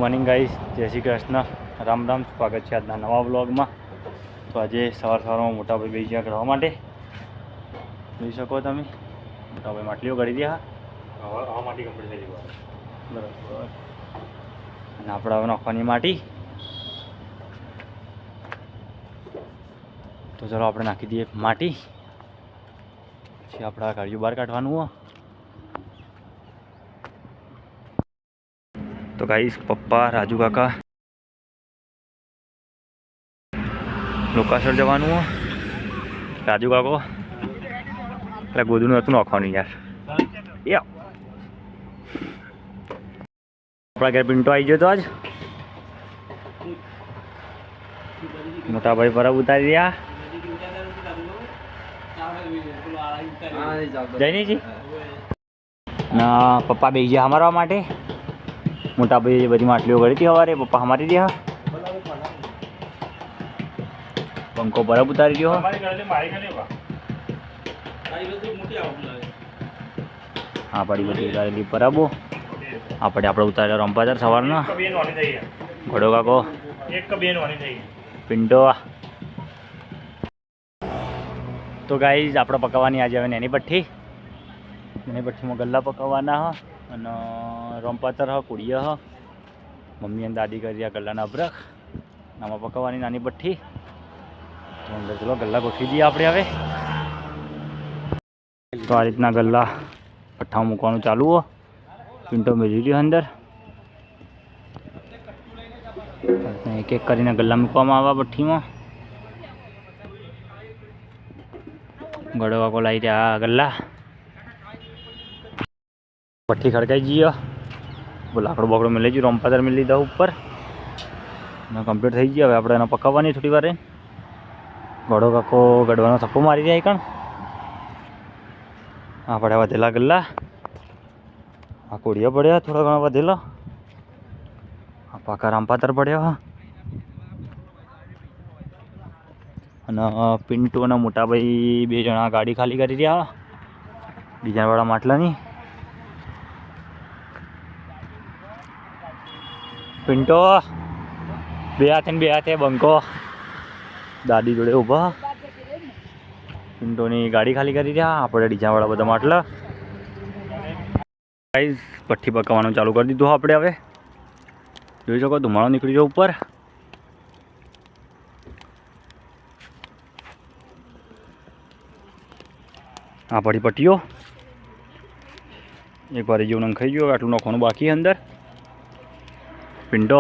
Morning guys, જય શ્રી કૃષ્ણ, રામ રામ. સ્વાગત છે આજના નવા વ્લોગમાં. તો આજે સવારમાં મોટાભાઈ બેસી ગયા કરવા માટે. જોઈ શકો તમે, મોટાભાઈ માટલીઓ કરી દે. હા, માટી કમ્પ્લીટ થઈ ગઈ બરાબર. અને આપણે હવે નાખવાની માટી. તો ચાલો આપણે નાખી દઈએ માટી. પછી આપણા ગાડીઓ બહાર કાઢવાનું હોય. તો ગાઈસ, પપ્પા, રાજુ કાકા લોકાસર જવાનું હો. રાજુ કાકો એટલે ગોદું નહોતું નાખવાનું યાર. આપણા ઘર પિન્ટો આવી ગયો તો આજ. મોટા ભાઈ પરબ ઉતારી રહ્યા. જયનીજી ના પપ્પા બેસી ગયા અમારા માટે. મોટા ભાઈ બધી માટલીઓ કરી હતી સવારે. પપ્પા અમારી રહ્યા. પંખો બરફ ઉતારી ગયો. હા, પડી બધી ઉતારેલી બરાબર. આપણે ઉતારેલા રંપાચાર સવારના. ઘોડો કાકો પિન્ટો. તો ગાઈઝ, આપણે પકાવવાની આજે હવે નેની ભઠ્ઠી. નેની ભઠ્ઠીમાં ગલ્લા પકાવવાના હ અને રંપાચર હ, કુડીએ હ. મમ્મી અને દાદી કરી આ ગલ્લાના અબરખ. આમાં પકાવવાની નાની ભઠ્ઠી. તો અંદર ચલો ગલ્લા ગોઠવી દઈએ આપણે હવે. તો આ રીતના ગલ્લા ભઠ્ઠામાં મૂકવાનું ચાલુ હો. પિન્ટો મેળવી રહ્યો અંદર. એક એક કરીને ગલ્લા મૂકવામાં આવે ભઠ્ઠીમાં. ગળો વાકો લાવી રહ્યા ગલ્લા. ભઠ્ઠી ખડકાઈ જઈએ. લાકડું બાકડું મેળવી ગયું. રંપાચર મેળવી લીધા ઉપર. કમ્પ્લીટ થઈ ગયું. હવે આપણે એને પકાવવાની થોડી વાર. ગળો કાકો ગળવાનો થપ્પો મારી રહ્યા કણ. આ પડ્યા વધેલા ગલ્લા. આ કોડિયા પડ્યા થોડા ઘણા વધેલા. આ પાકા રામપાતર પડ્યા. અને પિન્ટુ અને મોટાભાઈ બે જણા ગાડી ખાલી કરી રહ્યા. ડીઝાવાળા માટલાની. પિન્ટો બે હાથે બંકો દાદી જોડે ઊભા. પિન્ટોની ગાડી ખાલી કરી રહ્યા. આપણે ડીઝાવાળા બધા માટલા. ગાઈઝ, ભઠ્ઠી પકાવવાનું ચાલુ કરી દીધું આપણે. હવે જોઈ શકો ધુમાડો નીકળી ગયો ઉપર. આ પડી પટ્ટીઓ એક વાર જેવું નંખાઈ ગયો. આટલું નાખવાનું બાકી અંદર. પિન્ટો